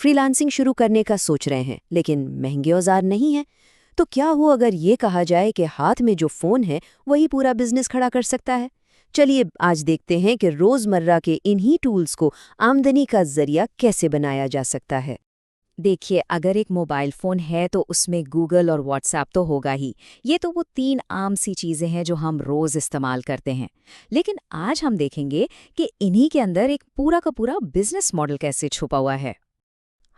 Freelancing शुरू करने का सोच रहे हैं लेकिन महंगे औजार नहीं हैं। तो क्या हो अगर ये कहा जाए कि हाथ में जो फ़ोन है वही पूरा बिजनेस खड़ा कर सकता है? चलिए आज देखते हैं कि रोज़मर्रा के इन्हीं टूल्स को आमदनी का जरिया कैसे बनाया जा सकता है। देखिए, अगर एक मोबाइल फ़ोन है तो उसमें गूगल और व्हाट्सएप तो होगा ही। ये तो वो 3 आम सी चीज़ें हैं जो हम रोज़ इस्तेमाल करते हैं। लेकिन आज हम देखेंगे कि इन्हीं के अंदर एक पूरा का पूरा बिज़नेस मॉडल कैसे छुपा हुआ है।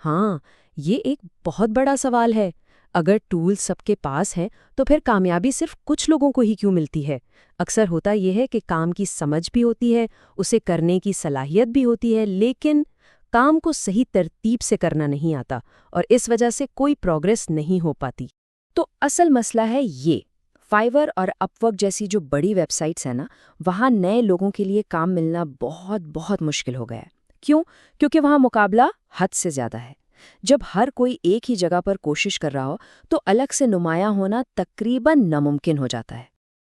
हाँ, ये एक बहुत बड़ा सवाल है। अगर टूल सबके पास हैं, तो फिर कामयाबी सिर्फ कुछ लोगों को ही क्यों मिलती है? अक्सर होता यह है कि काम की समझ भी होती है, उसे करने की सलाहियत भी होती है, लेकिन काम को सही तरतीब से करना नहीं आता और इस वजह से कोई प्रोग्रेस नहीं हो पाती। तो असल मसला है ये। फाइवर और अपवर्क जैसी जो बड़ी वेबसाइट्स हैं ना, वहाँ नए लोगों के लिए काम मिलना बहुत बहुत मुश्किल हो गया है। क्यों? क्योंकि वहाँ मुकाबला हद से ज़्यादा है। जब हर कोई एक ही जगह पर कोशिश कर रहा हो तो अलग से नुमायां होना तकरीबन नामुमकिन हो जाता है।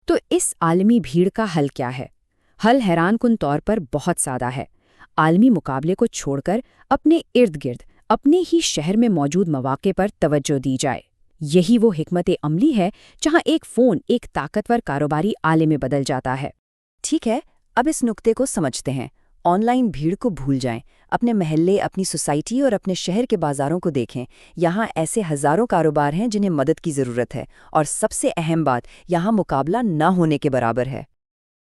तो इस आलमी भीड़ का हल क्या है? हल हैरानकुन तौर पर बहुत सादा है। आलमी मुकाबले को छोड़कर अपने इर्द गिर्द अपने ही शहर में मौजूद मौके पर तवज्जो दी जाए। यही वो हिकमत अमली है जहां एक फ़ोन एक ताकतवर कारोबारी आले में बदल जाता है। ठीक है, अब इस नुक्ते को समझते हैं। ऑनलाइन भीड़ को भूल जाएं, अपने महल्ले, अपनी सोसाइटी और अपने शहर के बाजारों को देखें। यहाँ ऐसे हज़ारों कारोबार हैं जिन्हें मदद की ज़रूरत है, और सबसे अहम बात, यहाँ मुकाबला न होने के बराबर है।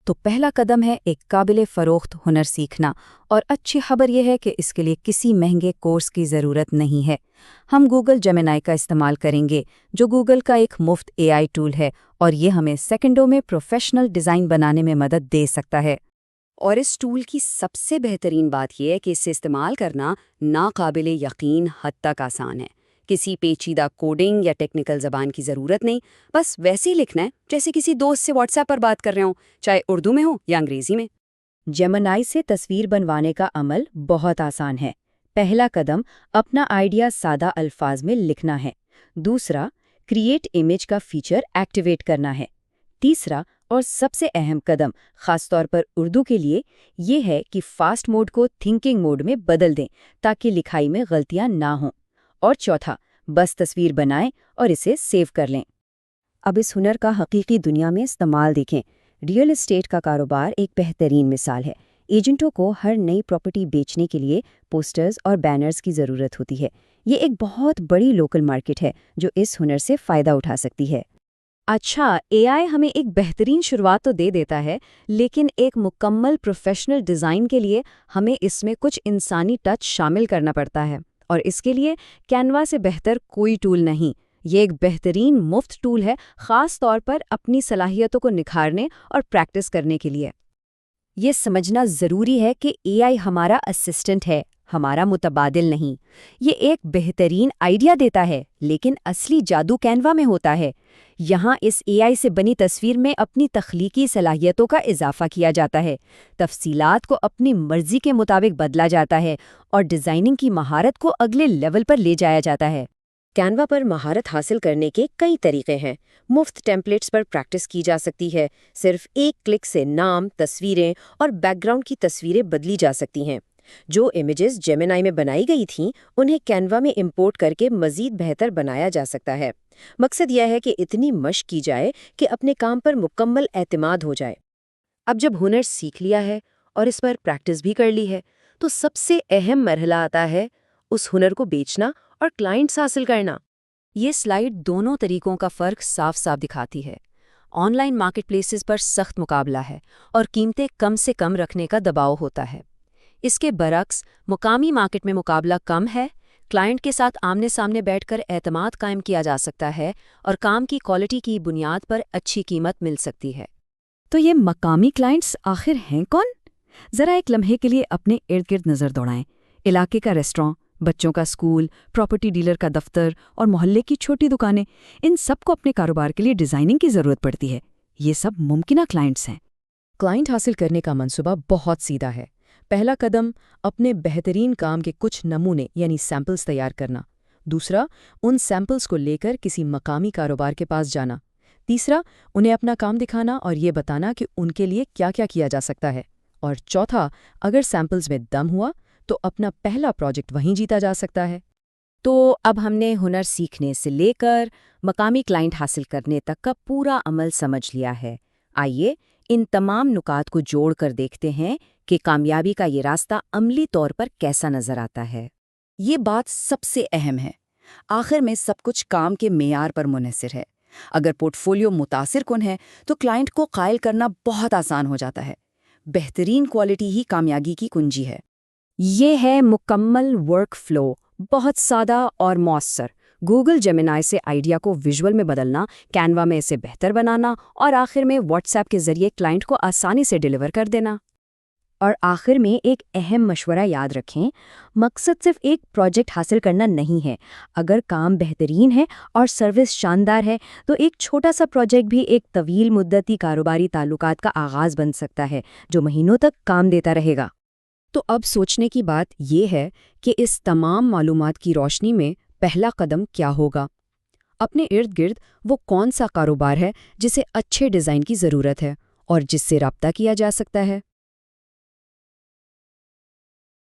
तो पहला कदम है एक काबिल फ़रोख्त हुनर सीखना, और अच्छी खबर यह है कि इसके लिए किसी महंगे कोर्स की ज़रूरत नहीं है। हम गूगल जेमिनी का इस्तेमाल करेंगे, जो गूगल का एक मुफ्त AI टूल है, और ये हमें सेकंडों में प्रोफेशनल डिज़ाइन बनाने में मदद दे सकता है। और इस टूल की सबसे बेहतरीन बात यह है कि इसे इस्तेमाल करना नाकाबिल यकीन हद तक आसान है। किसी पेचीदा कोडिंग या टेक्निकल ज़बान की ज़रूरत नहीं, बस वैसे ही लिखना है जैसे किसी दोस्त से व्हाट्सएप पर बात कर रहे हो, चाहे उर्दू में हो या अंग्रेज़ी में। जेमिनी से तस्वीर बनवाने का अमल बहुत आसान है। पहला कदम अपना आइडिया सादा अल्फाज में लिखना है। दूसरा, क्रिएट इमेज का फीचर एक्टिवेट करना है। तीसरा और सबसे अहम कदम, खासतौर पर उर्दू के लिए, ये है कि फास्ट मोड को थिंकिंग मोड में बदल दें ताकि लिखाई में गलतियां ना हों। और चौथा, बस तस्वीर बनाएं और इसे सेव कर लें। अब इस हुनर का हकीकी दुनिया में इस्तेमाल देखें। रियल एस्टेट का कारोबार एक बेहतरीन मिसाल है। एजेंटों को हर नई प्रॉपर्टी बेचने के लिए पोस्टर्स और बैनर्स की ज़रूरत होती है। ये एक बहुत बड़ी लोकल मार्केट है जो इस हुनर से फ़ायदा उठा सकती है। अच्छा, AI हमें एक बेहतरीन शुरुआत तो दे देता है, लेकिन एक मुकम्मल प्रोफेशनल डिज़ाइन के लिए हमें इसमें कुछ इंसानी टच शामिल करना पड़ता है, और इसके लिए कैनवा से बेहतर कोई टूल नहीं। ये एक बेहतरीन मुफ्त टूल है, ख़ास तौर पर अपनी सलाहियतों को निखारने और प्रैक्टिस करने के लिए। ये समझना ज़रूरी है कि AI हमारा असिस्टेंट है, हमारा मुतबादिल नहीं। ये एक बेहतरीन आइडिया देता है, लेकिन असली जादू कैनवा में होता है। यहाँ इस AI से बनी तस्वीर में अपनी तख्लीकी सलाहियतों का इजाफा किया जाता है, तफसीलात को अपनी मर्जी के मुताबिक बदला जाता है और डिज़ाइनिंग की महारत को अगले लेवल पर ले जाया जाता है। कैनवा पर महारत हासिल करने के कई तरीके हैं। मुफ्त टेम्पलेट्स पर प्रैक्टिस की जा सकती है। सिर्फ एक क्लिक से नाम, तस्वीरें और बैकग्राउंड की तस्वीरें बदली जा सकती हैं। जो इमेजेस जेमिनी में बनाई गई थीं, उन्हें कैनवा में इंपोर्ट करके मज़ीद बेहतर बनाया जा सकता है। मकसद यह है कि इतनी मशक की जाए कि अपने काम पर मुकम्मल एतमाद हो जाए। अब जब हुनर सीख लिया है और इस पर प्रैक्टिस भी कर ली है, तो सबसे अहम मरहला आता है उस हुनर को बेचना और क्लाइंट्स हासिल करना। ये स्लाइड दोनों तरीकों का फ़र्क साफ साफ दिखाती है। ऑनलाइन मार्केटप्लेसेस पर सख्त मुकाबला है और कीमतें कम से कम रखने का दबाव होता है। इसके बरक्स मुकामी मार्केट में मुकाबला कम है, क्लाइंट के साथ आमने सामने बैठकर एतमाद कायम किया जा सकता है और काम की क्वालिटी की बुनियाद पर अच्छी कीमत मिल सकती है। तो ये मकामी क्लाइंट्स आखिर हैं कौन? ज़रा एक लम्हे के लिए अपने इर्द गिर्द नज़र दौड़ाएं। इलाके का रेस्टोरेंट, बच्चों का स्कूल, प्रॉपर्टी डीलर का दफ्तर और मोहल्ले की छोटी दुकानें, इन सबको अपने कारोबार के लिए डिज़ाइनिंग की ज़रूरत पड़ती है। ये सब मुमकिना क्लाइंट्स हैं। क्लाइंट हासिल करने का मंसूबा बहुत सीधा है। पहला कदम, अपने बेहतरीन काम के कुछ नमूने यानी सैंपल्स तैयार करना। दूसरा, उन सैंपल्स को लेकर किसी मकामी कारोबार के पास जाना। तीसरा, उन्हें अपना काम दिखाना और ये बताना कि उनके लिए क्या क्या किया जा सकता है। और चौथा, अगर सैंपल्स में दम हुआ تو اپنا پہلا پروجیکٹ وہیں جیتا جا سکتا ہے۔ تو اب ہم نے ہنر سیکھنے سے لے کر مقامی کلائنٹ حاصل کرنے تک کا پورا عمل سمجھ لیا ہے۔ آئیے ان تمام نکات کو جوڑ کر دیکھتے ہیں کہ کامیابی کا یہ راستہ عملی طور پر کیسا نظر آتا ہے۔ یہ بات سب سے اہم ہے۔ آخر میں سب کچھ کام کے معیار پر منحصر ہے۔ اگر پورٹ فولیو متاثر کن ہے تو کلائنٹ کو قائل کرنا بہت آسان ہو جاتا ہے۔ بہترین کوالٹی ہی کامیابی کی کنجی ہے۔ یہ ہے مکمل ورک فلو، بہت سادہ اور مؤثر۔ گوگل جیمنائی سے آئیڈیا کو ویژول میں بدلنا، کینوا میں اسے بہتر بنانا اور آخر میں واٹس ایپ کے ذریعے کلائنٹ کو آسانی سے ڈیلیور کر دینا۔ اور آخر میں ایک اہم مشورہ یاد رکھیں، مقصد صرف ایک پروجیکٹ حاصل کرنا نہیں ہے۔ اگر کام بہترین ہے اور سروس شاندار ہے تو ایک چھوٹا سا پروجیکٹ بھی ایک طویل مدتی کاروباری تعلقات کا آغاز بن سکتا ہے جو مہینوں تک کام دیتا رہے گا۔ تو اب سوچنے کی بات یہ ہے کہ اس تمام معلومات کی روشنی میں پہلا قدم کیا ہوگا؟ اپنے ارد گرد وہ کون سا کاروبار ہے جسے اچھے ڈیزائن کی ضرورت ہے اور جس سے رابطہ کیا جا سکتا ہے؟